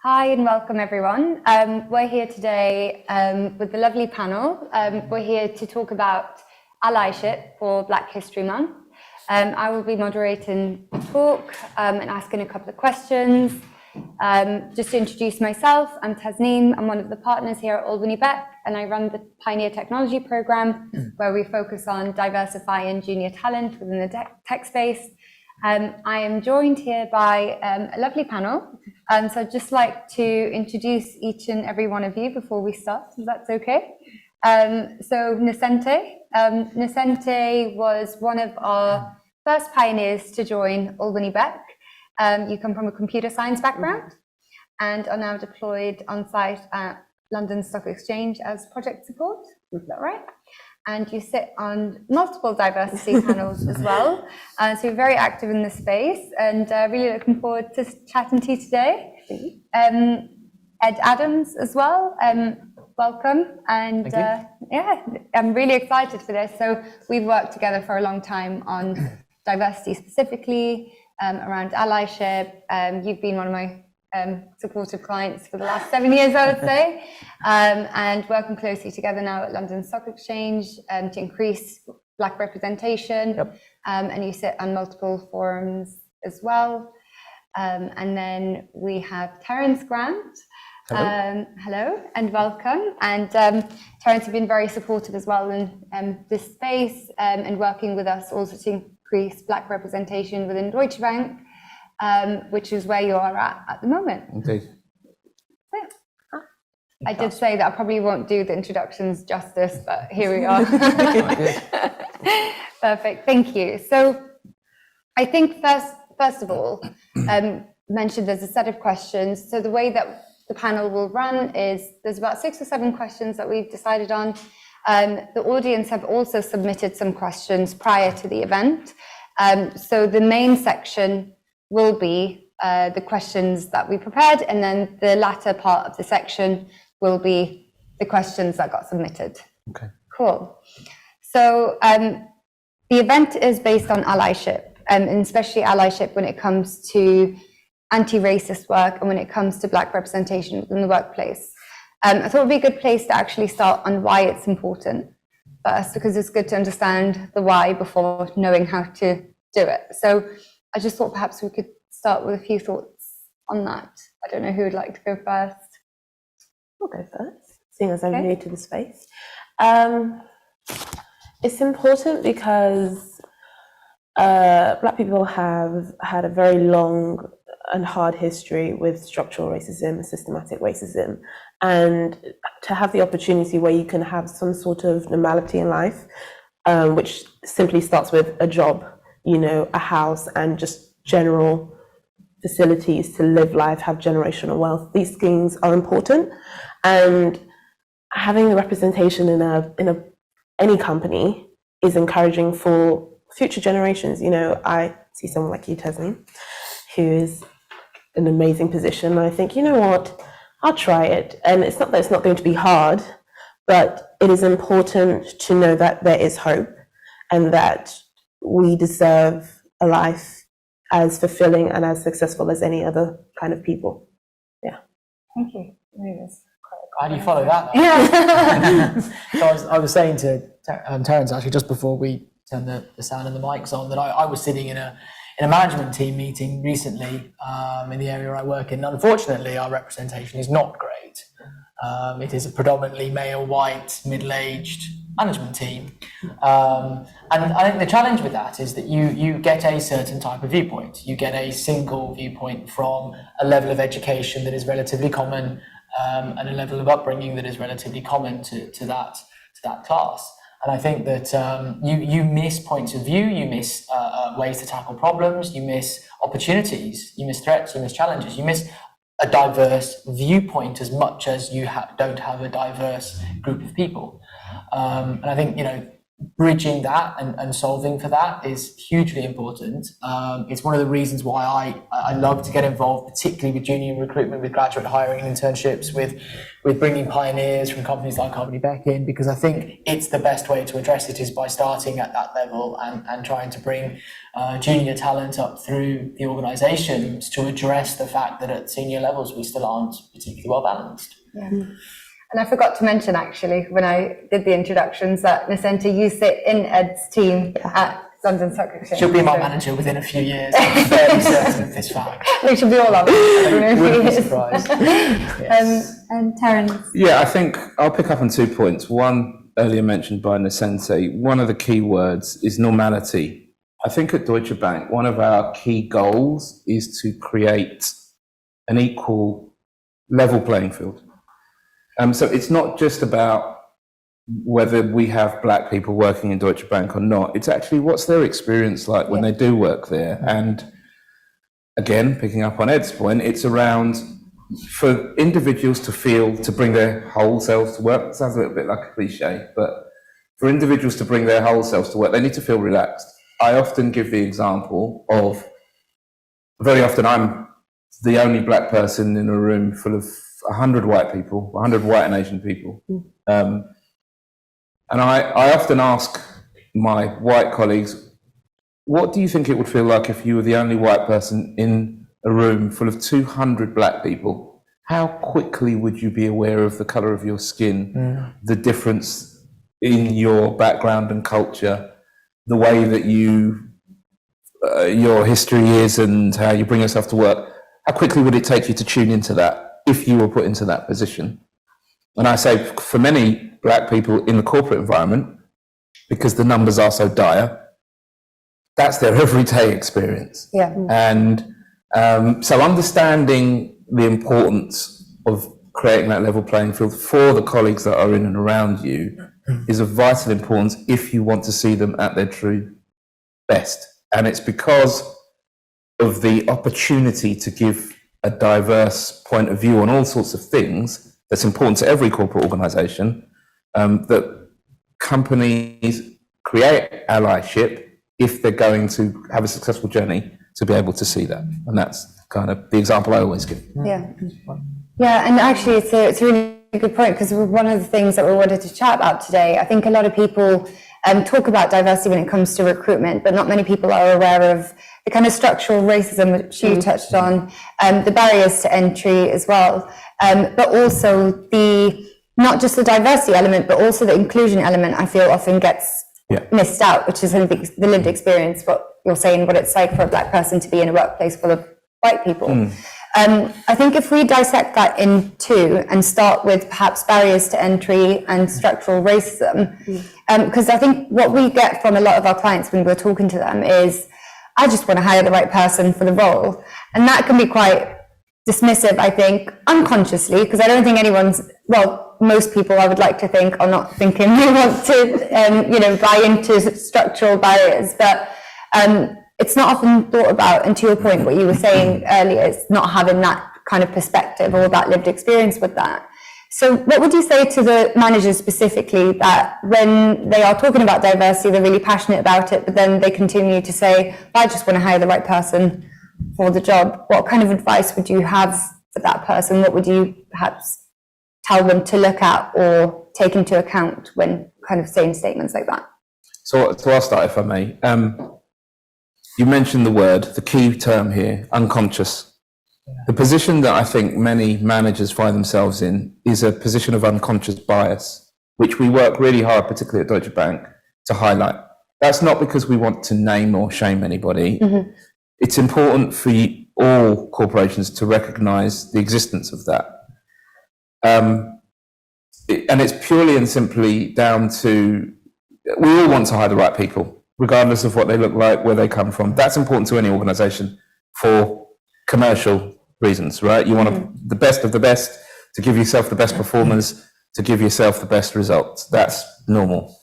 Hi and welcome everyone. We're here today with the lovely panel. We're here to talk about allyship for Black History Month. I will be moderating the talk and asking a couple of questions. Just to introduce myself, I'm Tasneem. I'm one of the partners here at Albany Beck, and I run the Pioneer Technology Program, where we focus on diversifying junior talent within the tech space. I am joined here by a lovely panel. So I'd just like to introduce each and every one of you before we start, if that's okay. So Nosente. Nosente was one of our first pioneers to join Albany Beck. You come from a computer science background and are now deployed on site at London Stock Exchange as project support. Is that right? And you sit on multiple diversity panels as well. So you're very active in this space, and really looking forward to chatting to you today. Ed Adams as well, welcome. And yeah, I'm really excited for this. So we've worked together for a long time on diversity specifically, around allyship. You've been one of my supportive clients for the last 7 years, I would say, and working closely together now at London Stock Exchange to increase Black representation. Yep. And you sit on multiple forums as well. And then we have Terence Grant. Hello. Hello and welcome. And Terence, you've been very supportive as well in this space and working with us also to increase Black representation within Deutsche Bank. Which is where you are at the moment. Indeed. So, I did say that I probably won't do the introductions justice, but here we are. Perfect, thank you. So I think first of all, mentioned there's a set of questions. So the way that the panel will run is there's about 6 or 7 questions that we've decided on. The audience have also submitted some questions prior to the event. So the main section will be the questions that we prepared, and then the latter part of the section will be the questions that got submitted. Okay. Cool. So the event is based on allyship, and especially allyship when it comes to anti-racist work and when it comes to Black representation in the workplace. I thought it would be a good place to actually start on why it's important first, because it's good to understand the why before knowing how to do it. So I just thought perhaps we could start with a few thoughts on that. I don't know who would like to go first. I'll go first, seeing as I'm new to the space. It's important because Black people have had a very long and hard history with structural racism and systematic racism. And to have the opportunity where you can have some sort of normality in life, which simply starts with a job, you know, a house, and just general facilities to live life, have generational wealth. These things are important, and having the representation in any company is encouraging for future generations. You know, I see someone like you, Tasneem, who is in an amazing position. And I think, you know what, I'll try it. And it's not that it's not going to be hard, but it is important to know that there is hope and that we deserve a life as fulfilling and as successful as any other kind of people. Yeah. Thank you. How do you follow that? Yeah. So I was saying to Terence actually just before we turned the sound and the mics on that I was sitting in a management team meeting recently in the area I work in. Unfortunately, our representation is not great. It is a predominantly male, white, middle-aged management team. And I think the challenge with that is that you get a certain type of viewpoint. You get a single viewpoint from a level of education that is relatively common and a level of upbringing that is relatively common to that class. And I think that you miss points of view, you miss ways to tackle problems, you miss opportunities, you miss threats, you miss challenges, you miss a diverse viewpoint as much as you don't have a diverse group of people. And I think, you know, bridging that and solving for that is hugely important. It's one of the reasons why I love to get involved, particularly with junior recruitment, with graduate hiring and internships, with bringing pioneers from companies like Company Beck in, because I think it's the best way to address it is by starting at that level and trying to bring junior talent up through the organisations to address the fact that at senior levels we still aren't particularly well balanced. Yeah. And I forgot to mention, actually, when I did the introductions, that Nosente, you sit in Ed's team at London Stock Exchange. She'll be my manager within a few years. I'm fairly certain of this fact. We should be all on it. Wouldn't be surprised. Yes. And Terence. Yeah, I think I'll pick up on 2 points. One, earlier mentioned by Nosente, one of the key words is normality. I think at Deutsche Bank, one of our key goals is to create an equal level playing field. So it's not just about whether we have black people working in Deutsche Bank or not. It's actually what's their experience like when they do work there. And again, picking up on Ed's point, it's around for individuals to feel, to bring their whole selves to work. It sounds a little bit like a cliche, but for individuals to bring their whole selves to work, they need to feel relaxed. I often give the example of, very often I'm the only black person in a room full of 100 white people, 100 white and Asian people. And I often ask my white colleagues, what do you think it would feel like if you were the only white person in a room full of 200 black people? How quickly would you be aware of the colour of your skin, the difference in your background and culture, the way that your history is and how you bring yourself to work? How quickly would it take you to tune into that if you were put into that position? And I say for many black people in the corporate environment, because the numbers are so dire, that's their everyday experience. Yeah. And so understanding the importance of creating that level playing field for the colleagues that are in and around you is of vital importance if you want to see them at their true best. And it's because of the opportunity to give a diverse point of view on all sorts of things that's important to every corporate organisation, that companies create allyship if they're going to have a successful journey to be able to see that. And that's kind of the example I always give. Yeah. Yeah, and actually it's a really good point, because one of the things that we wanted to chat about today, I think a lot of people talk about diversity when it comes to recruitment, but not many people are aware of the kind of structural racism which you touched on, the barriers to entry as well, but also not just the diversity element, but also the inclusion element, I feel often gets missed out, which is, I think, the lived experience, what you're saying, what it's like for a black person to be in a workplace full of white people. I think if we dissect that in two and start with perhaps barriers to entry and structural racism, because I think what we get from a lot of our clients when we're talking to them is, I just want to hire the right person for the role. And that can be quite dismissive, I think, unconsciously, because I don't think most people, I would like to think, are not thinking they want to, buy into structural barriers, but it's not often thought about. And to your point, what you were saying earlier, is not having that kind of perspective or that lived experience with that. So what would you say to the managers specifically, that when they are talking about diversity, they're really passionate about it, but then they continue to say, I just want to hire the right person for the job? What kind of advice would you have for that person? What would you perhaps tell them to look at or take into account when kind of saying statements like that? So I'll start, if I may. You mentioned the key term here, unconscious. The position that I think many managers find themselves in is a position of unconscious bias, which we work really hard, particularly at Deutsche Bank, to highlight. That's not because we want to name or shame anybody. It's important for all corporations to recognise the existence of that. And it's purely and simply down to, we all want to hire the right people, regardless of what they look like, where they come from. That's important to any organisation for commercial reasons, right? You want the best of the best, to give yourself the best performers, to give yourself the best results. That's normal.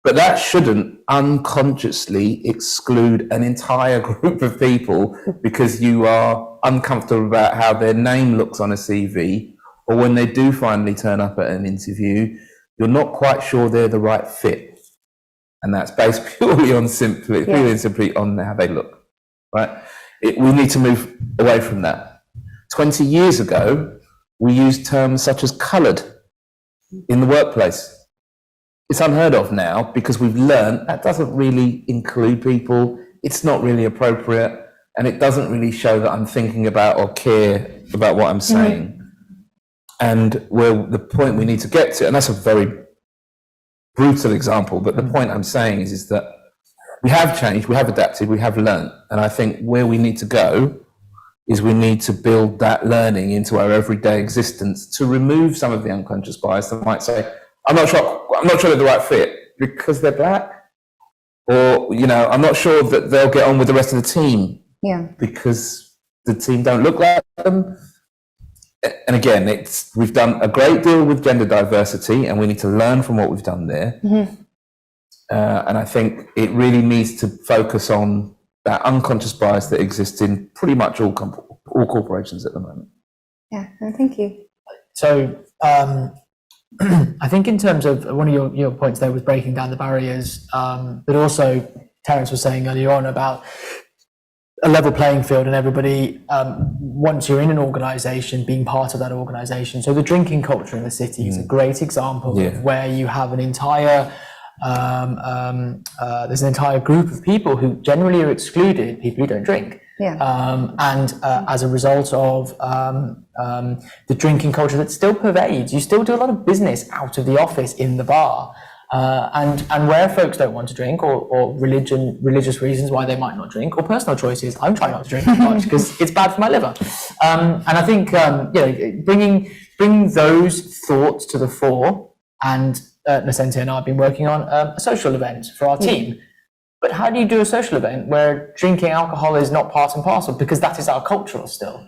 But that shouldn't unconsciously exclude an entire group of people because you are uncomfortable about how their name looks on a CV, or when they do finally turn up at an interview, you're not quite sure they're the right fit. and that's based purely and simply on how they look, right? We need to move away from that. 20 years ago, we used terms such as coloured in the workplace. It's unheard of now because we've learned that doesn't really include people. It's not really appropriate, and it doesn't really show that I'm thinking about or care about what I'm saying. And where the point we need to get to, and that's a very brutal example, but the point I'm saying is that we have changed, we have adapted, we have learned. And I think where we need to go is we need to build that learning into our everyday existence to remove some of the unconscious bias that might say, I'm not sure they're the right fit because they're black, or, you know, I'm not sure that they'll get on with the rest of the team because the team don't look like them. And again, we've done a great deal with gender diversity, and we need to learn from what we've done there. And I think it really needs to focus on that unconscious bias that exists in pretty much all corporations at the moment. Yeah, no, thank you. So I think in terms of one of your points there was breaking down the barriers, but also Terence was saying earlier on about a level playing field and everybody, once you're in an organisation, being part of that organisation. So the drinking culture in the city is a great example of where you have an entire, there's an entire group of people who generally are excluded, people who don't drink. And as a result of the drinking culture that still pervades, you still do a lot of business out of the office in the bar. And where folks don't want to drink, or religious reasons why they might not drink, or personal choices, I'm trying not to drink as much because it's bad for my liver. And I think bringing those thoughts to the fore, and Nosente and I have been working on a social event for our team. But how do you do a social event where drinking alcohol is not part and parcel, because that is our culture still?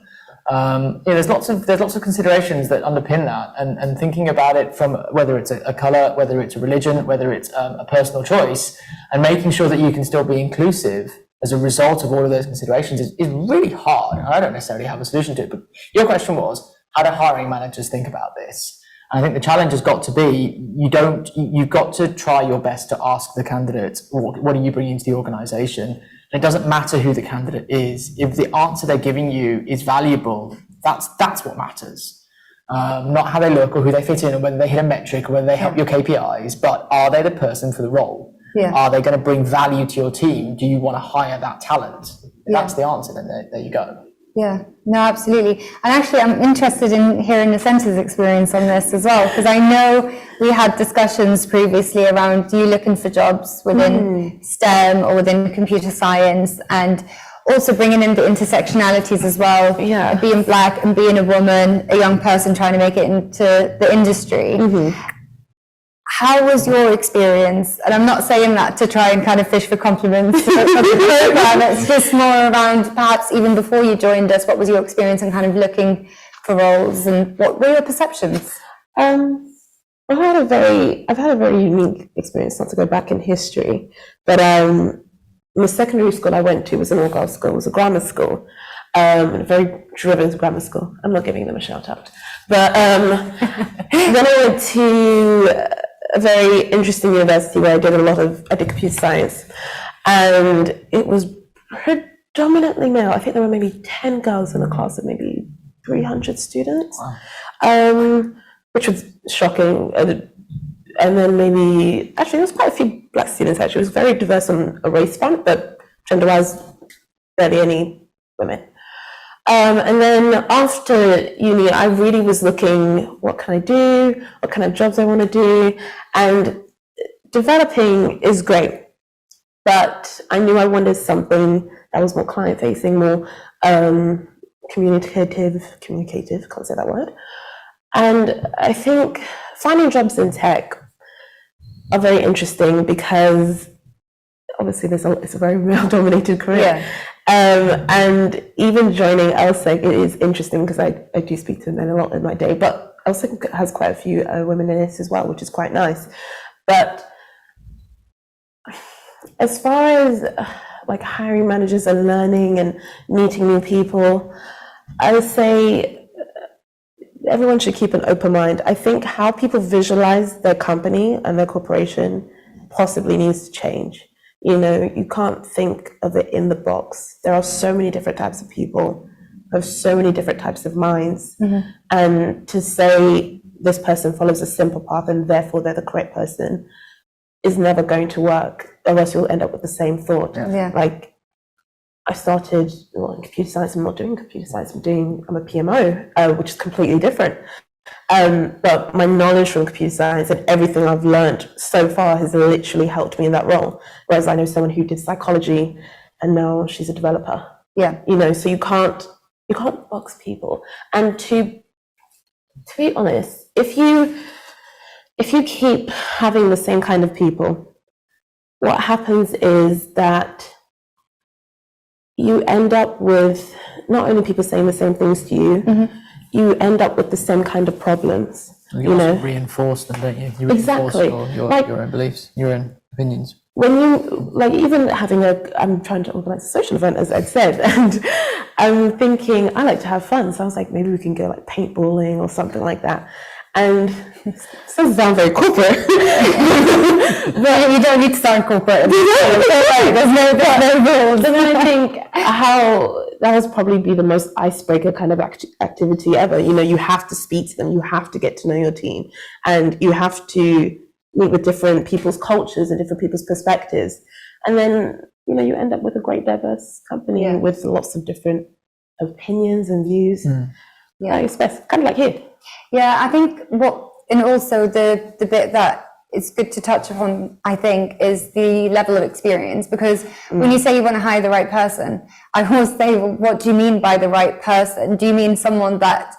There's lots of considerations that underpin that, and thinking about it from whether it's a colour, whether it's a religion, whether it's a personal choice, and making sure that you can still be inclusive as a result of all of those considerations is really hard. And I don't necessarily have a solution to it, but your question was, how do hiring managers think about this? And I think the challenge has got to be, you've got to try your best to ask the candidate, what are you bringing to the organisation? It doesn't matter who the candidate is. If the answer they're giving you is valuable, that's what matters. Not how they look or who they fit in, or whether they hit a metric or whether they help your KPIs, but are they the person for the role? Are they going to bring value to your team? Do you want to hire that talent? If that's the answer, then there you go. Yeah, no, absolutely. And actually, I'm interested in hearing Nosente's experience on this as well, because I know we had discussions previously around you looking for jobs within STEM or within computer science, and also bringing in the intersectionalities as well. Being black and being a woman, a young person trying to make it into the industry. How was your experience? And I'm not saying that to try and kind of fish for compliments for the program. It's just more around, perhaps even before you joined us, what was your experience in kind of looking for roles, and what were your perceptions? I've had a very unique experience, not to go back in history, but the secondary school I went to was an all-girls school. It was a grammar school, a very driven grammar school. I'm not giving them a shout out. But then I went to a very interesting university where I did computer science, and it was predominantly male. I think there were maybe 10 girls in a class of maybe 300 students, which was shocking. And then there was quite a few black students actually. It was very diverse on a race front, but gender-wise, barely any women. And then after uni, I really was looking, what can I do? What kind of jobs I want to do? And developing is great, but I knew I wanted something that was more client-facing, more communicative, can't say that word. And I think finding jobs in tech are very interesting because obviously it's a very male-dominated career. And even joining LSEG, it is interesting because I do speak to men a lot in my day, but LSEG has quite a few women in it as well, which is quite nice. But as far as like hiring managers and learning and meeting new people, I would say everyone should keep an open mind. I think how people visualize their company and their corporation possibly needs to change. You know, you can't think of it in the box. There are so many different types of people, of so many different types of minds. And to say this person follows a simple path and therefore they're the correct person is never going to work, or else you'll end up with the same thought. Like, I started in computer science. I'm not doing computer science. I'm a PMO, which is completely different. But my knowledge from computer science and everything I've learned so far has literally helped me in that role. Whereas I know someone who did psychology and now she's a developer. You know, so you can't box people. And to be honest, if you keep having the same kind of people, what happens is that you end up with not only people saying the same things to you, you end up with the same kind of problems. You also reinforce them, don't you? You reinforce your own beliefs, your own opinions. When you, like, even having I'm trying to organize a social event, as I've said, and I'm thinking, I like to have fun. So I was like, maybe we can go like paintballing or something like that. And it doesn't sound very corporate. But you don't need to sound corporate. There's no rules. But then I think how that would probably be the most icebreaker kind of activity ever. You know, you have to speak to them, you have to get to know your team, and you have to meet with different people's cultures and different people's perspectives. And then, you know, you end up with a great diverse company with lots of different opinions and views. It's best, kind of like here. Yeah, I think and also the bit that it's good to touch upon, I think, is the level of experience. Because when you say you want to hire the right person, I always say, well, what do you mean by the right person? Do you mean someone that,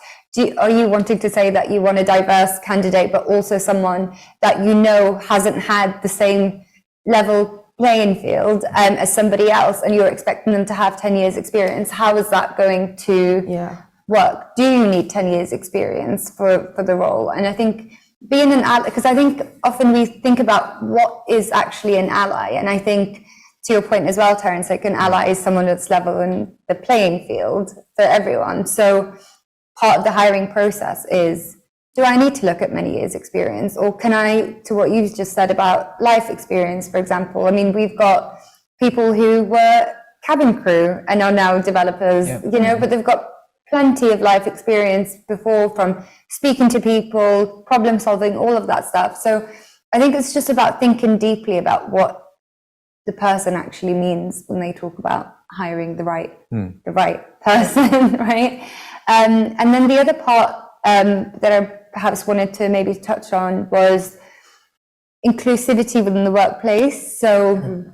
are you wanting to say that you want a diverse candidate, but also someone that you know hasn't had the same level playing field as somebody else, and you're expecting them to have 10 years experience? How is that going to work? Do you need 10 years experience for the role? And I think being an ally, because I think often we think about what is actually an ally. And I think, to your point as well, Terence, like an ally is someone that's level in the playing field for everyone. So part of the hiring process is, do I need to look at many years experience? Or can I, to what you've just said about life experience, for example, I mean, we've got people who were cabin crew and are now developers, you know, but they've got plenty of life experience before, from speaking to people, problem solving, all of that stuff. So I think it's just about thinking deeply about what the person actually means when they talk about hiring the right person, right? And then the other part that I perhaps wanted to maybe touch on was inclusivity within the workplace. So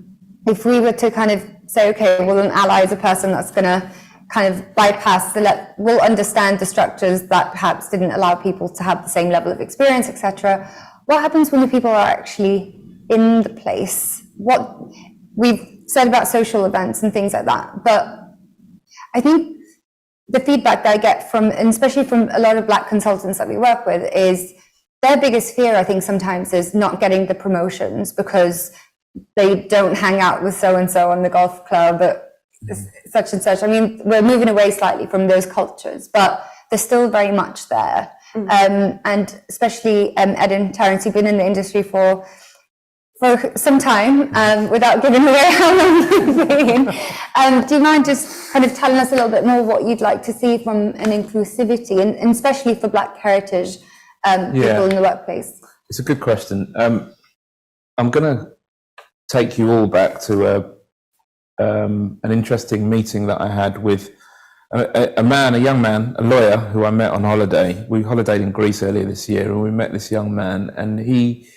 if we were to kind of say, okay, well, an ally is a person that's going to kind of bypass will understand the structures that perhaps didn't allow people to have the same level of experience, etc. What happens when the people are actually in the place? What we've said about social events and things like that, but I think the feedback that I get from, and especially from a lot of Black consultants that we work with, is their biggest fear, I think, sometimes is not getting the promotions because they don't hang out with so-and-so on the golf club, such and such. I mean, we're moving away slightly from those cultures, but they're still very much there. And especially Ed and Terence, you've been in the industry for some time, without giving away how long you've been. Do you mind just kind of telling us a little bit more what you'd like to see from an inclusivity, and especially for Black heritage people in the workplace? It's a good question. I'm going to take you all back to an interesting meeting that I had with a young man, a lawyer who I met on holiday. We holidayed in Greece earlier this year, and we met this young man, and he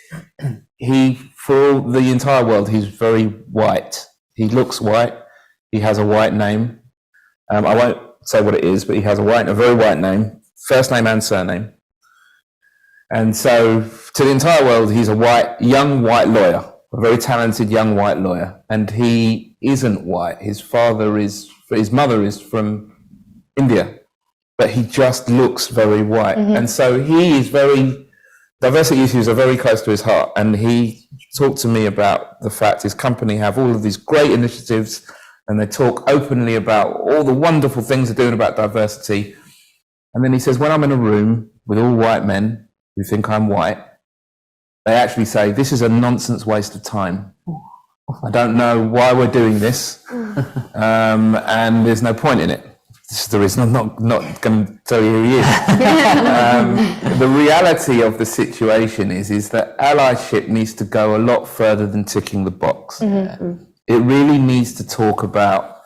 for the entire world, he's very white. He looks white. He has a white name. I won't say what it is, but he has a very white name, first name and surname. And so to the entire world, he's a young white lawyer, a very talented young white lawyer. And he isn't white. His mother is from India, but he just looks very white. And so diversity issues are very close to his heart. And he talked to me about the fact his company have all of these great initiatives, and they talk openly about all the wonderful things they're doing about diversity. And then he says, when I'm in a room with all white men who think I'm white, they actually say, this is a nonsense waste of time. I don't know why we're doing this, and there's no point in it. This is the reason I'm not going to tell you who he is. The reality of the situation is that allyship needs to go a lot further than ticking the box. It really needs to talk about,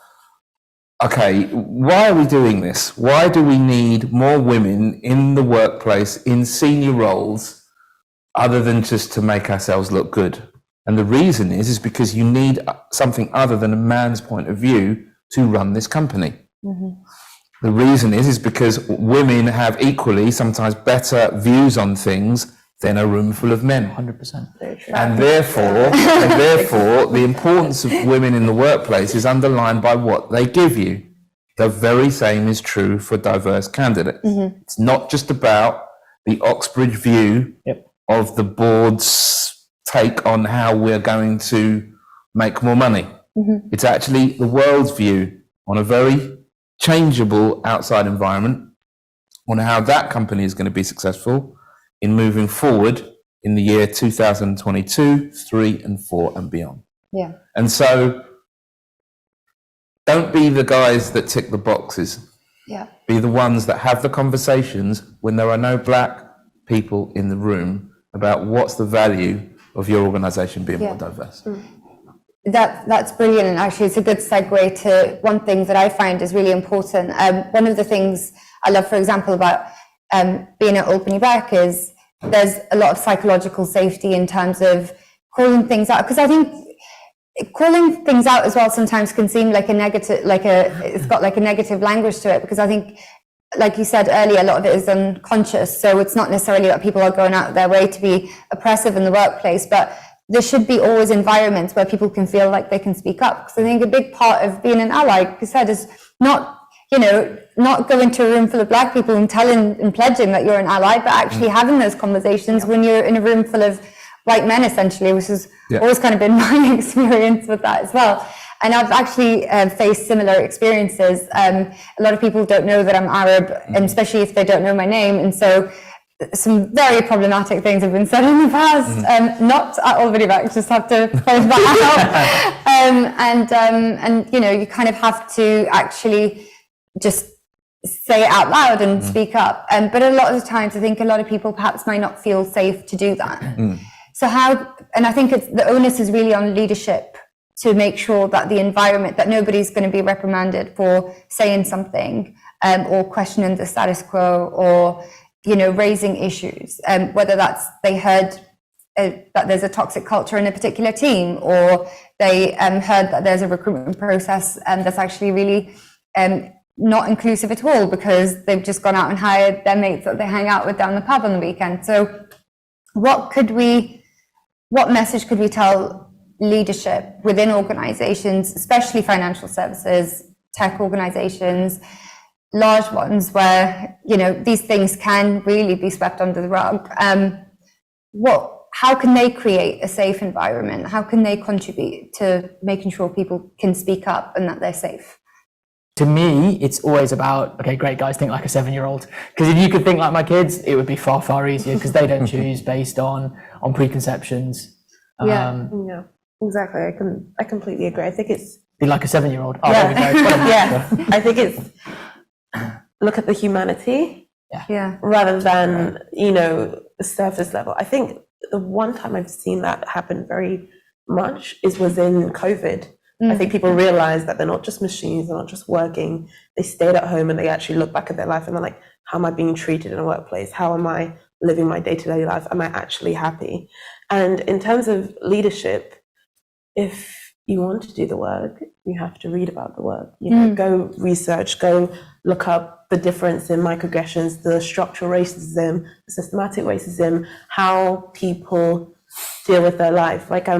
okay, why are we doing this? Why do we need more women in the workplace in senior roles other than just to make ourselves look good? And the reason is because you need something other than a man's point of view to run this company. The reason is because women have equally, sometimes better views on things than a room full of men. 100%. And therefore, the importance of women in the workplace is underlined by what they give you. The very same is true for diverse candidates. It's not just about the Oxbridge view of the board's take on how we're going to make more money. It's actually the world's view on a very changeable outside environment, on how that company is going to be successful in moving forward in the year 2022, 3 and 4 and beyond. Yeah. And so don't be the guys that tick the boxes. Yeah. Be the ones that have the conversations when there are no black people in the room about what's the value of your organisation being more diverse. That's brilliant, and actually it's a good segue to one thing that I find is really important. One of the things I love, for example, about being at Albany Beck is there's a lot of psychological safety in terms of calling things out, because I think calling things out as well sometimes can seem like a negative, it's got like a negative language to it, because I think, like you said earlier, a lot of it is unconscious, so it's not necessarily that people are going out of their way to be oppressive in the workplace, but there should be always environments where people can feel like they can speak up. Because I think a big part of being an ally, like you said, is not going to a room full of black people and telling and pledging that you're an ally, but actually having those conversations when you're in a room full of white men, essentially, which has always kind of been my experience with that as well. And I've actually faced similar experiences. A lot of people don't know that I'm Arab, and especially if they don't know my name. And so some very problematic things have been said in the past. Not at Albany Beck, just have to point that out. And you kind of have to actually just say it out loud and speak up. But a lot of the times, I think a lot of people perhaps might not feel safe to do that. So and I think the onus is really on leadership to make sure that the environment, that nobody's going to be reprimanded for saying something or questioning the status quo or, raising issues, whether that's they heard that there's a toxic culture in a particular team, or they heard that there's a recruitment process that's actually really not inclusive at all because they've just gone out and hired their mates that they hang out with down the pub on the weekend. So what message could we tell leadership within organizations, especially financial services, tech organizations, large ones where, these things can really be swept under the rug? How can they create a safe environment? How can they contribute to making sure people can speak up and that they're safe? To me, it's always about, okay, great guys, think like a 7-year-old. Because if you could think like my kids, it would be far, far easier because they don't choose based on preconceptions. Yeah, exactly. I completely agree. I think it's be like a 7-year-old. Oh, yeah. there we go. Yeah. I think it's look at the humanity rather than, the surface level. I think the one time I've seen that happen very much was in COVID. I think people realize that they're not just machines, they're not just working. They stayed at home and they actually look back at their life and they're like, how am I being treated in a workplace? How am I living my day-to-day life? Am I actually happy? And in terms of leadership, if you want to do the work, you have to read about the work. Go research, go look up the difference in microaggressions, the structural racism, the systematic racism, how people deal with their life. Like I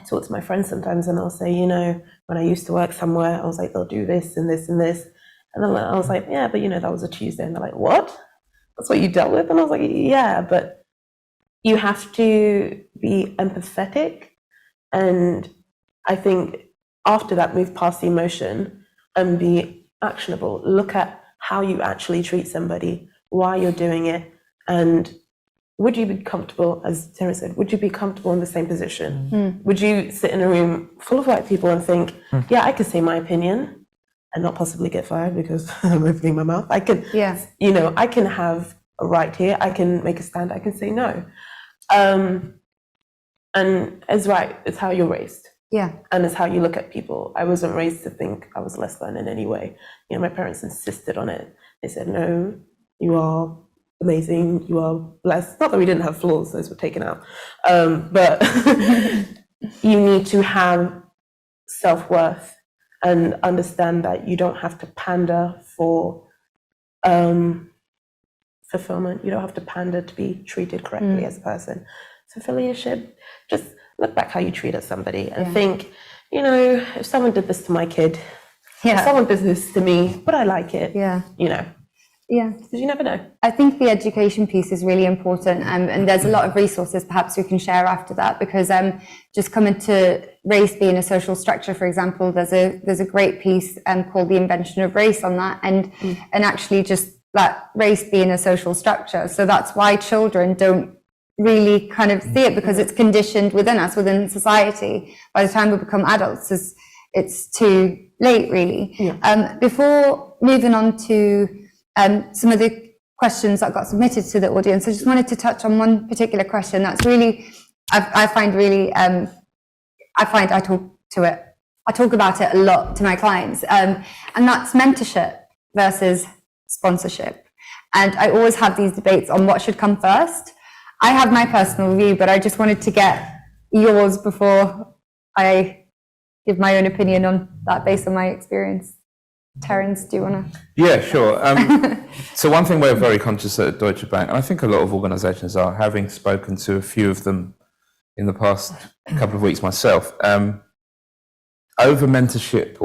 talk to my friends sometimes and I'll say, when I used to work somewhere, I was like, they'll do this and this and this. And then I was like, yeah, but that was a Tuesday. And they're like, what? That's what you dealt with? And I was like, yeah, but you have to be empathetic. And I think after that, move past the emotion and be actionable. Look at how you actually treat somebody, why you're doing it, and would you be comfortable, as Terence said, would you be comfortable in the same position? Would you sit in a room full of white people and think, yeah, I could say my opinion and not possibly get fired because I'm opening my mouth? I can, you know, I can have a right here. I can make a stand. I can say no. And it's right. It's how you're raised. Yeah. And it's how you look at people. I wasn't raised to think I was less than in any way. You know, my parents insisted on it. They said, no, you are amazing, you are blessed. Not that we didn't have flaws, those were taken out. But you need to have self-worth and understand that you don't have to pander for fulfillment. You don't have to pander to be treated correctly as a person. So for leadership, just look back how you treated somebody and think, you know, if someone did this to my kid, if someone did this to me, would I like it? You know. Yeah, because you never know. I think the education piece is really important, and there's a lot of resources perhaps we can share after that, because just coming to race being a social structure, for example, there's a great piece called The Invention of Race on that, and actually just that race being a social structure. So that's why children don't really kind of see it, because it's conditioned within us, within society. By the time we become adults, it's too late, really. Before moving on to some of the questions that got submitted to the audience, I just wanted to touch on one particular question that's really, I talk about it a lot to my clients, and that's mentorship versus sponsorship. And I always have these debates on what should come first. I have my personal view, but I just wanted to get yours before I give my own opinion on that based on my experience. Terence, do you want to? Yeah, sure. So one thing we're very conscious at Deutsche Bank, and I think a lot of organisations are, having spoken to a few of them in the past couple of weeks myself, over mentorship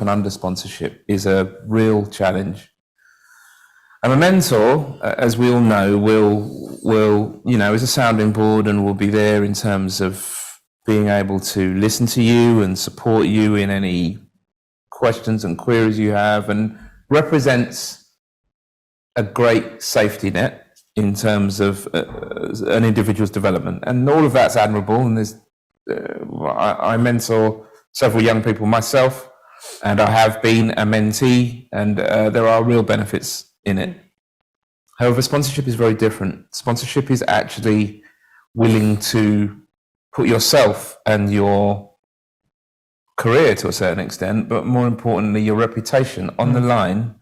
and under sponsorship is a real challenge. And a mentor, as we all know, will is a sounding board and will be there in terms of being able to listen to you and support you in any questions and queries you have, and represents a great safety net in terms of an individual's development. And all of that's admirable. And there's, I mentor several young people myself, and I have been a mentee, and there are real benefits in it. However, sponsorship is very different. Sponsorship is actually willing to put yourself and your career to a certain extent, but more importantly, your reputation on the line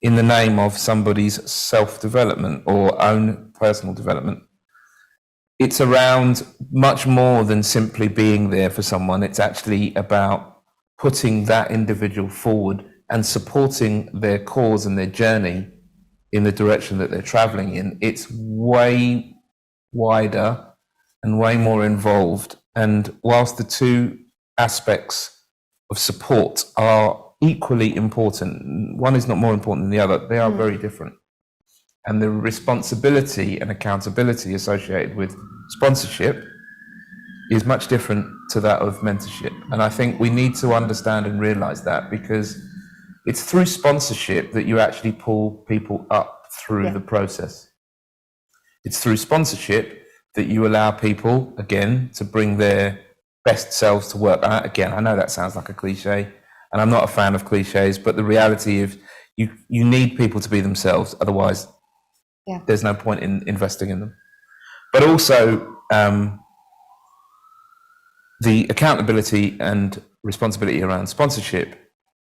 in the name of somebody's self-development or own personal development. It's around much more than simply being there for someone. It's actually about putting that individual forward and supporting their cause and their journey in the direction that they're traveling in. It's way wider and way more involved. And whilst the two aspects of support are equally important, one is not more important than the other, they are very different. And the responsibility and accountability associated with sponsorship is much different to that of mentorship. And I think we need to understand and realize that, because it's through sponsorship that you actually pull people up through the process. It's through sponsorship that you allow people, again, to bring their best selves to work. Again, I know that sounds like a cliche, and I'm not a fan of cliches, but the reality is you need people to be themselves, otherwise there's no point in investing in them. But also the accountability and responsibility around sponsorship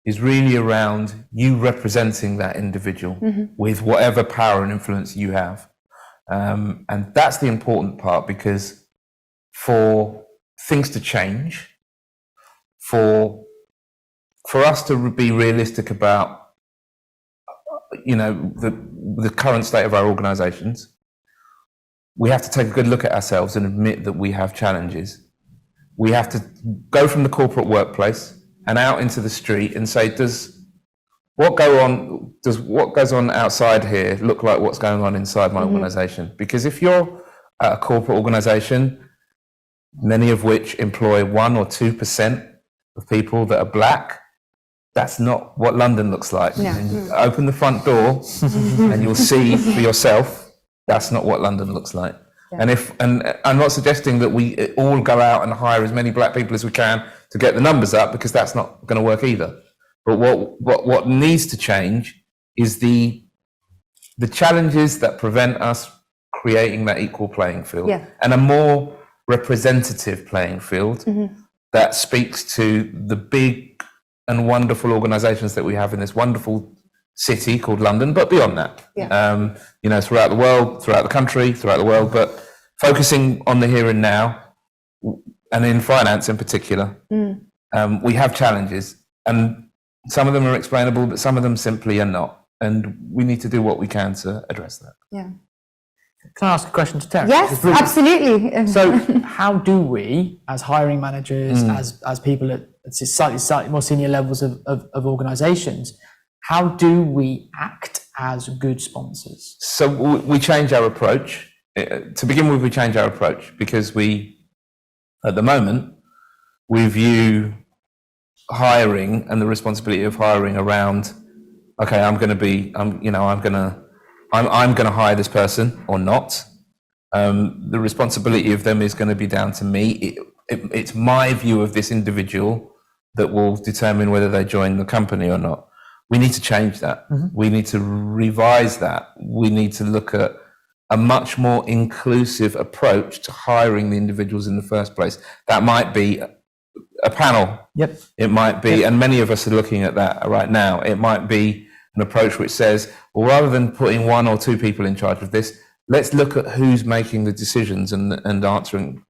is really around you representing that individual with whatever power and influence you have. And that's the important part, because for things to change, for us to be realistic about, the current state of our organisations, we have to take a good look at ourselves and admit that we have challenges. We have to go from the corporate workplace and out into the street and say, does what goes on outside here look like what's going on inside my organisation? Because if you're at a corporate organisation, many of which employ 1 or 2% of people that are black, that's not what London looks like. And you open the front door and you'll see for yourself That's not what London looks like. Yeah. And I'm not suggesting that we all go out and hire as many black people as we can to get the numbers up, because that's not going to work either. But what needs to change is the challenges that prevent us creating that equal playing field, and a more representative playing field that speaks to the big and wonderful organizations that we have in this wonderful city called London, but beyond that, throughout the world, throughout the country, throughout the world, but focusing on the here and now, and in finance in particular, we have challenges, and some of them are explainable, but some of them simply are not. And we need to do what we can to address that. Yeah. Can I ask a question to Terence? Yes, absolutely. So how do we, as hiring managers, as people at slightly more senior levels of organizations, how do we act as good sponsors? So we change our approach. To begin with, we change our approach because at the moment, we view hiring and the responsibility of hiring around, okay, I'm going to hire this person or not. The responsibility of them is going to be down to me. It's my view of this individual that will determine whether they join the company or not. We need to change that. We need to revise that. We need to look at a much more inclusive approach to hiring the individuals in the first place. That might be a panel. Yep. It might be, and many of us are looking at that right now. It might be an approach which says, well, rather than putting one or two people in charge of this, let's look at who's making the decisions and answering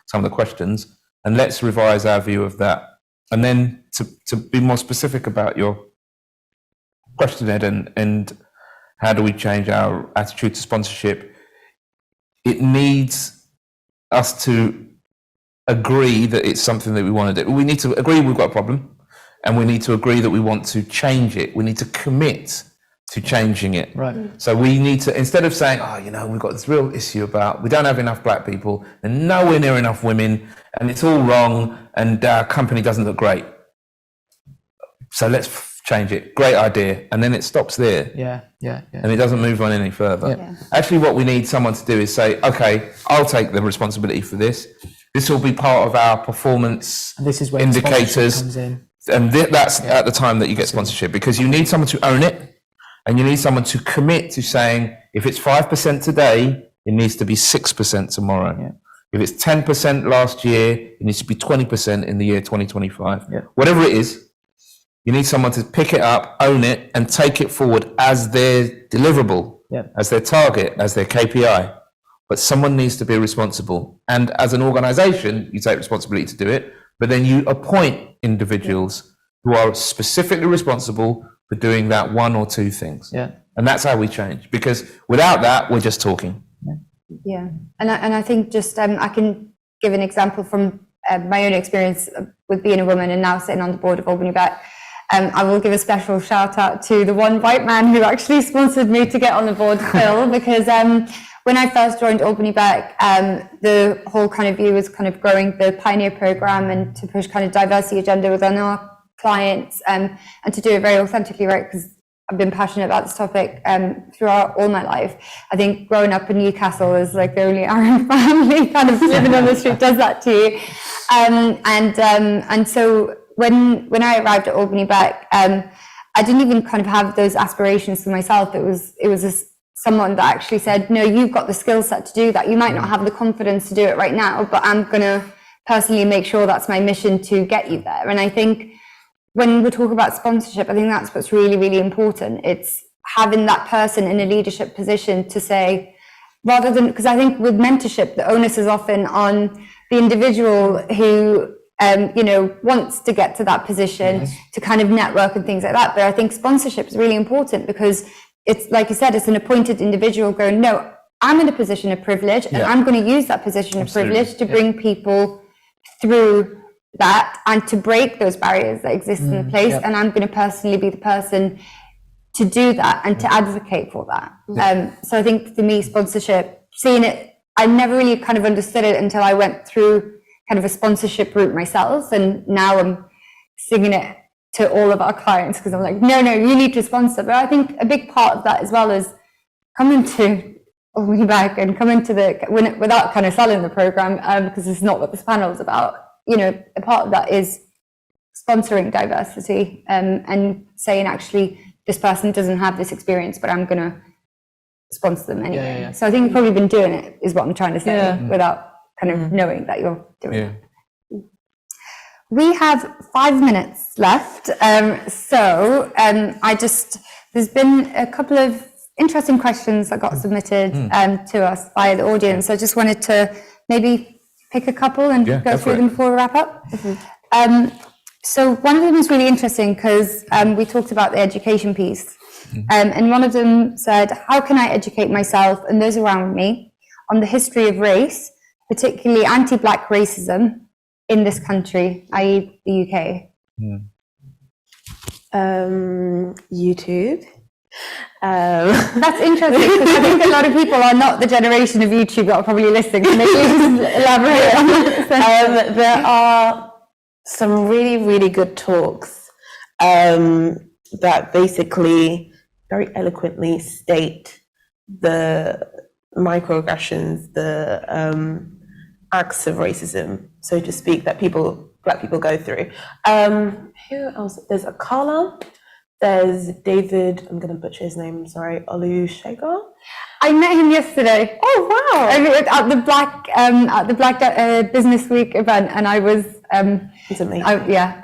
some of the questions, and let's revise our view of that. And then to be more specific about your question, Ed, and how do we change our attitude to sponsorship? It needs us to agree that it's something that we want to do. We need to agree we've got a problem, and we need to agree that we want to change it. We need to commit to changing it. Right. So we need to, instead of saying, we've got this real issue about we don't have enough black people and nowhere near enough women, and it's all wrong, and our company doesn't look great. So let's change it. Great idea. And then it stops there. Yeah. And it doesn't move on any further. Yeah. Actually, what we need someone to do is say, okay, I'll take the responsibility for this. This will be part of our performance And this is where indicators. comes in. And that's at the time that you get sponsorship, because you need someone to own it, and you need someone to commit to saying, if it's 5% today, it needs to be 6% tomorrow. Yeah. If it's 10% last year, it needs to be 20% in the year 2025. Yeah. Whatever it is, you need someone to pick it up, own it, and take it forward as their deliverable, as their target, as their KPI. But someone needs to be responsible. And as an organization, you take responsibility to do it, but then you appoint individuals who are specifically responsible for doing that one or two things. Yeah. And that's how we change, because without that, we're just talking. Yeah. And I think just I can give an example from my own experience with being a woman and now sitting on the board of Albany Back. I will give a special shout out to the one white man who actually sponsored me to get on the board, Phil, because when I first joined Albany Back, the whole kind of view was kind of growing the Pioneer program and to push kind of diversity agenda within our clients, and to do it very authentically, right? Because I've been passionate about this topic throughout all my life. I think growing up in Newcastle is like the only Arab family kind of living on the street does that to you. And so when I arrived at Albany Back, I didn't even kind of have those aspirations for myself. It was someone that actually said, no, you've got the skill set to do that. You might not have the confidence to do it right now, but I'm going to personally make sure that's my mission to get you there. And I think when we talk about sponsorship, I think that's what's really, really important. It's having that person in a leadership position to say, rather than, because I think with mentorship, the onus is often on the individual who wants to get to that position, to kind of network and things like that. But I think sponsorship is really important because it's, like you said, it's an appointed individual going, no, I'm in a position of privilege and I'm going to use that position of privilege to bring people through that and to break those barriers that exist in the place. And I'm going to personally be the person to do that and to advocate for that. So I think for me, sponsorship, seeing it, I never really kind of understood it until I went through kind of a sponsorship route myself. And now I'm singing it to all of our clients because I'm like, no, you need to sponsor. But I think a big part of that as well is come into back and come into without kind of selling the program, because it's not what this panel is about. A part of that is sponsoring diversity, and saying, actually, this person doesn't have this experience, but I'm going to sponsor them anyway. Yeah. So I think you've probably been doing it, is what I'm trying to say, without kind of knowing that you're doing it. We have 5 minutes left. There's been a couple of interesting questions that got submitted to us by the audience. I just wanted to maybe pick a couple and go through them before we wrap up. So one of them is really interesting because we talked about the education piece. And one of them said, how can I educate myself and those around me on the history of race, particularly anti-Black racism in this country, i.e. the UK? YouTube. That's interesting, because I think a lot of people are not the generation of YouTube that are probably listening. Can they please elaborate on that? There are some really, really good talks that basically very eloquently state the microaggressions, the acts of racism, so to speak, that Black people go through. Who else? There's Akala. There's David, I'm going to butcher his name, sorry, Allyship. I met him yesterday. Oh, wow. At the Black Business Week event, and I was... He's amazing.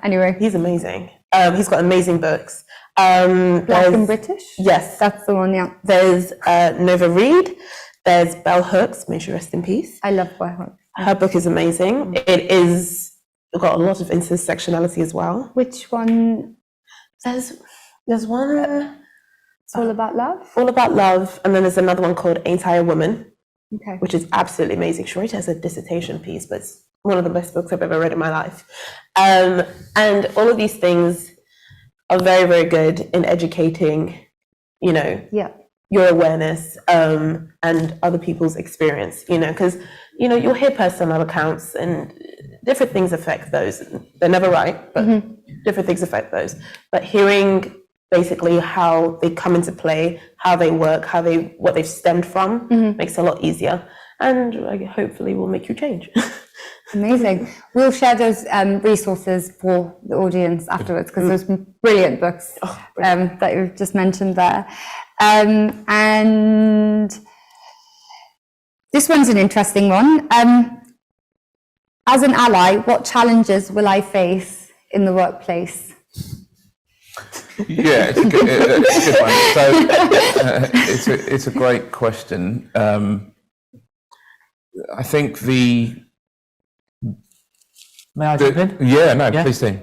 Anyway. He's amazing. He's got amazing books. Black and British? Yes. That's the one, yeah. There's Nova Reid. There's Bell Hooks, may she rest in peace. I love Bell Hooks. Her book is amazing. It is got a lot of intersectionality as well. Which one? There's one... It's all about love? All About Love. And then there's another one called Ain't I a Woman? Okay. Which is absolutely amazing. She wrote it as a dissertation piece, but it's one of the best books I've ever read in my life. And all of these things are very, very good in educating, your awareness and other people's experience, because, you'll hear personal accounts and different things affect those. They're never right, but different things affect those. But hearing basically how they come into play, how they work, what they've stemmed from, makes it a lot easier, and hopefully will make you change. Amazing. We'll share those resources for the audience afterwards, because there's some brilliant books that you've just mentioned there. And this one's an interesting one. As an ally, what challenges will I face in the workplace? Yeah, it's a good one. So it's a great question. I think May I jump in? Yeah, no, please do.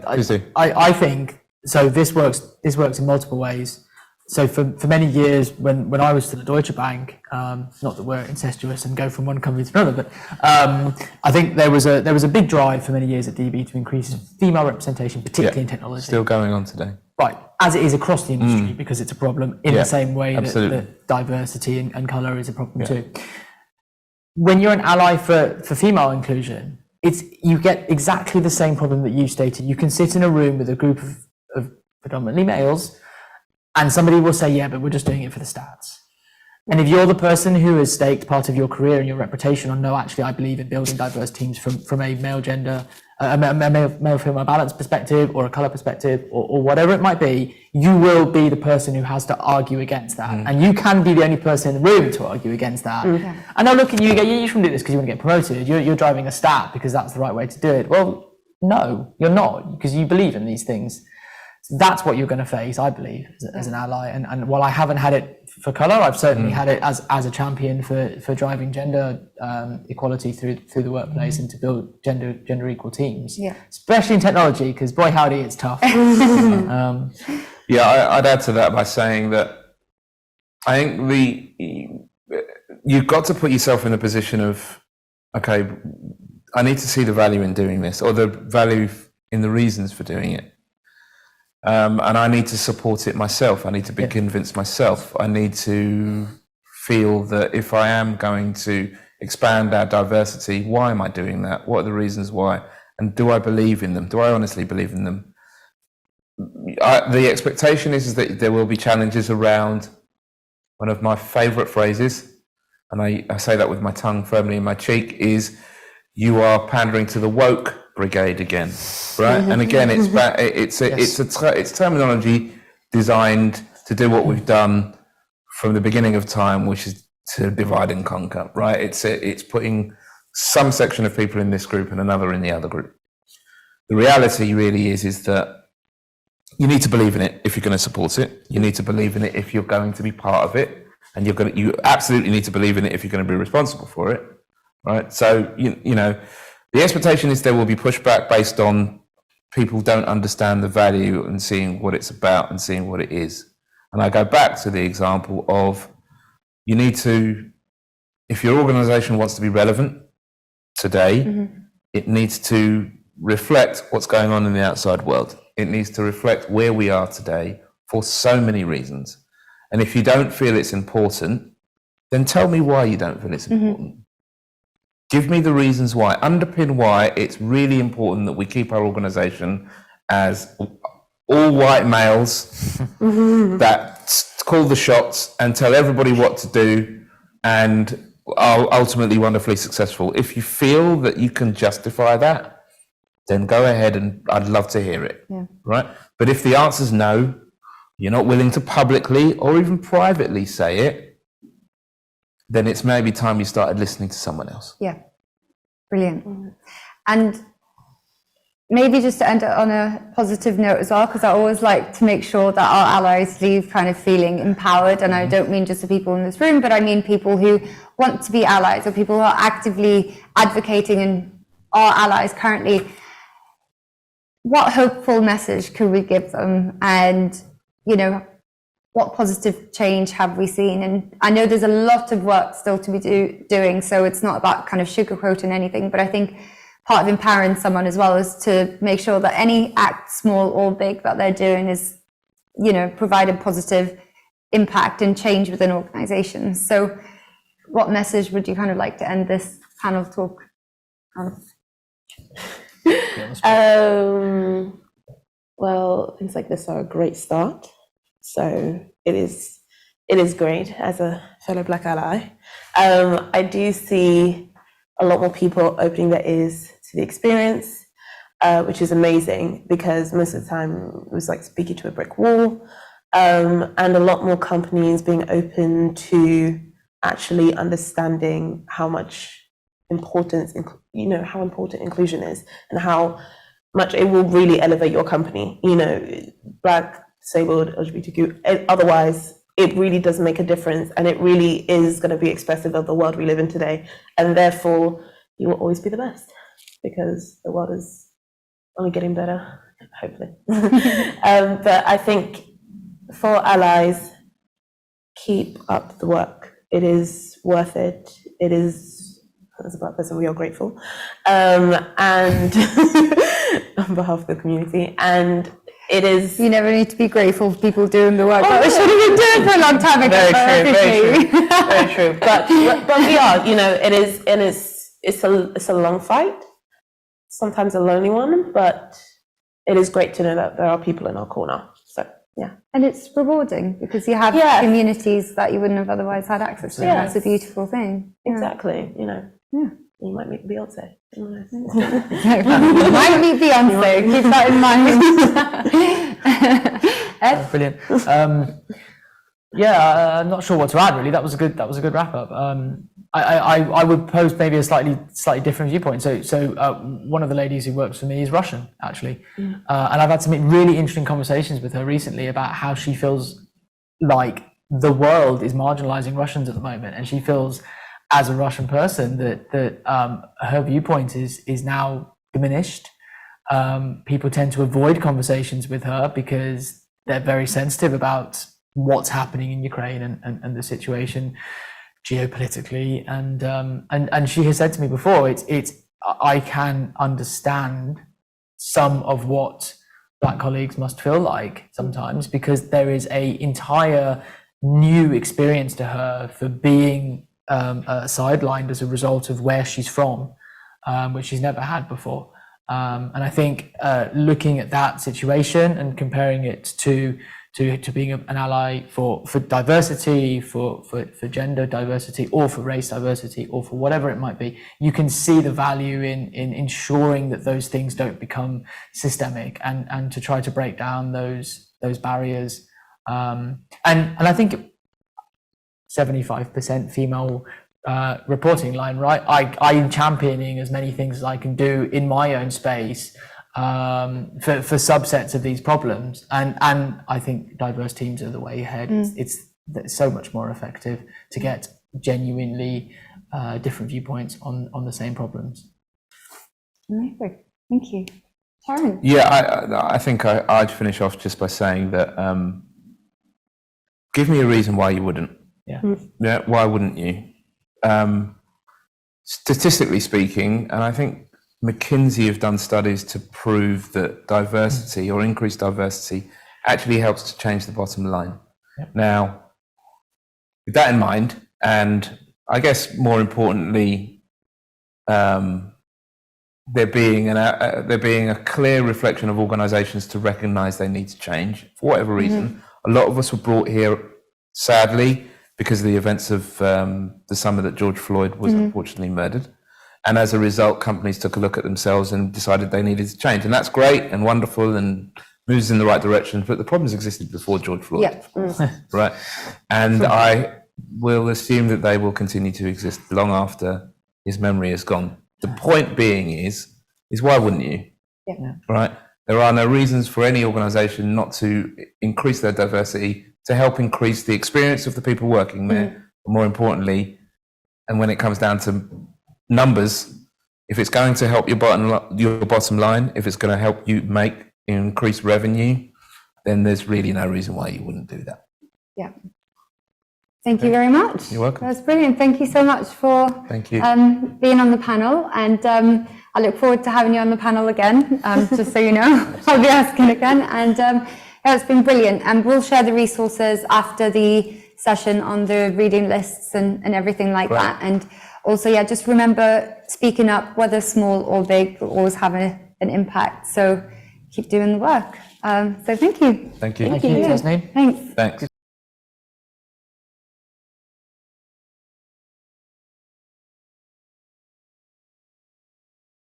I think so. This works in multiple ways. So for many years, when I was still at Deutsche Bank, not that we're incestuous and go from one company to another, but I think there was a big drive for many years at DB to increase female representation, particularly in technology. Still going on today. Right, as it is across the industry, because it's a problem in the same way that diversity and colour is a problem too. When you're an ally for female inclusion, you get exactly the same problem that you stated. You can sit in a room with a group of predominantly males, and somebody will say, yeah, but we're just doing it for the stats. And if you're the person who has staked part of your career and your reputation on, no, actually, I believe in building diverse teams from a male-female balance perspective, or a colour perspective, or whatever it might be, you will be the person who has to argue against that. And you can be the only person in the room to argue against that. And they'll look at you and go, yeah, you shouldn't do this because you want to get promoted. You're driving a stat because that's the right way to do it. Well, no, you're not, because you believe in these things. That's what you're going to face, I believe, as an ally. And while I haven't had it for colour, I've certainly had it as a champion for driving gender equality through the workplace and to build gender equal teams. Especially in technology, because boy howdy, it's tough. I'd add to that by saying that I think you've got to put yourself in the position of, okay, I need to see the value in doing this, or the value in the reasons for doing it. And I need to support it myself. I need to be convinced myself. I need to feel that if I am going to expand our diversity, why am I doing that? What are the reasons why? And do I believe in them? Do I honestly believe in them? The expectation is that there will be challenges around one of my favorite phrases, and I say that with my tongue firmly in my cheek, is you are pandering to the woke brigade again, right? And again, it's terminology designed to do what we've done from the beginning of time, which is to divide and conquer, right? It's putting some section of people in this group and another in the other group. The reality really is that you need to believe in it if you're going to support it. You need to believe in it if you're going to be part of it, and you absolutely need to believe in it if you're going to be responsible for it, right? So you know, the expectation is there will be pushback based on people don't understand the value and seeing what it's about and seeing what it is. And I go back to the example of you need to, if your organization wants to be relevant today, it needs to reflect what's going on in the outside world. It needs to reflect where we are today for so many reasons. And if you don't feel it's important, then tell me why you don't feel it's important. Give me the reasons why. Underpin why it's really important that we keep our organization as all white males that call the shots and tell everybody what to do and are ultimately wonderfully successful. If you feel that you can justify that, then go ahead and I'd love to hear it, right? But if the answer's no, you're not willing to publicly or even privately say it, then it's maybe time you started listening to someone else. Yeah, brilliant. And maybe just to end on a positive note as well, because I always like to make sure that our allies leave kind of feeling empowered. And I don't mean just the people in this room, but I mean people who want to be allies or people who are actively advocating and are allies currently. What hopeful message could we give them? And, you know, what positive change have we seen? And I know there's a lot of work still to be doing, so it's not about kind of sugarcoating anything, but I think part of empowering someone as well is to make sure that any act, small or big, that they're doing is, you know, providing positive impact and change within organizations. So what message would you kind of like to end this panel talk on? Well, things like this are a great start. So it is great as a fellow Black ally. I do see a lot more people opening their ears to the experience, which is amazing because most of the time it was like speaking to a brick wall, and a lot more companies being open to actually understanding how much importance, you know, how important inclusion is and how much it will really elevate your company, you know, Black, disabled, LGBTQ, otherwise it really does make a difference and it really is going to be expressive of the world we live in today, and therefore you will always be the best because the world is only getting better, hopefully. But I think for allies, keep up the work. It is worth it. It is, as a Black person, we are grateful, and on behalf of the community. And it is. You never need to be grateful for people doing the work that we should have been doing for a long time ago. Very true. Very true. But we are. You know, it is, and it's a long fight, sometimes a lonely one. But it is great to know that there are people in our corner. So yeah. And it's rewarding because you have communities that you wouldn't have otherwise had access to. Yes. That's a beautiful thing. Exactly. You know. Yeah. You might meet Beyonce. You might meet Beyonce. Keep that in mind. Brilliant. I'm not sure what to add really. That was a good wrap up. I would pose maybe a slightly different viewpoint. So one of the ladies who works for me is Russian actually, and I've had some really interesting conversations with her recently about how she feels like the world is marginalizing Russians at the moment, and she feels as a Russian person that her viewpoint is now diminished. People tend to avoid conversations with her because they're very sensitive about what's happening in Ukraine and the situation geopolitically. And she has said to me before, I can understand some of what Black colleagues must feel like sometimes, because there is a entire new experience to her for being sidelined as a result of where she's from, which she's never had before. And I think looking at that situation and comparing it to to being an ally for diversity, for gender diversity, or for race diversity, or for whatever it might be, you can see the value in ensuring that those things don't become systemic, and to try to break down those barriers. And I think 75% female reporting line, right? I'm championing as many things as I can do in my own space for subsets of these problems, and I think diverse teams are the way ahead. It's so much more effective to get genuinely different viewpoints on the same problems. Amazing, thank you. Terence? Yeah, I think I'd finish off just by saying that give me a reason why you wouldn't. Yeah, why wouldn't you? Statistically speaking, and I think McKinsey have done studies to prove that diversity or increased diversity actually helps to change the bottom line. Yep. Now, with that in mind, and I guess more importantly, there being a clear reflection of organisations to recognise they need to change for whatever reason. A lot of us were brought here, sadly, because of the events of the summer that George Floyd was unfortunately murdered. And as a result, companies took a look at themselves and decided they needed to change. And that's great and wonderful and moves in the right direction. But the problems existed before George Floyd, right? And I will assume that they will continue to exist long after his memory is gone. The point being is why wouldn't you? Right? There are no reasons for any organisation not to increase their diversity to help increase the experience of the people working there. But more importantly, and when it comes down to numbers, if it's going to help your bottom line, if it's going to help you make increased revenue, then there's really no reason why you wouldn't do that. Yeah. Thank you very much. You're welcome. That was brilliant. Thank you so much for being on the panel, and I look forward to having you on the panel again, just so you know. I'll be asking again, and it's been brilliant, and we'll share the resources after the session on the reading lists and everything like that. And also, just remember, speaking up, whether small or big, will always have an impact. So keep doing the work. So thank you. Thank you. Thank you, Tasneem. Thanks. Thanks.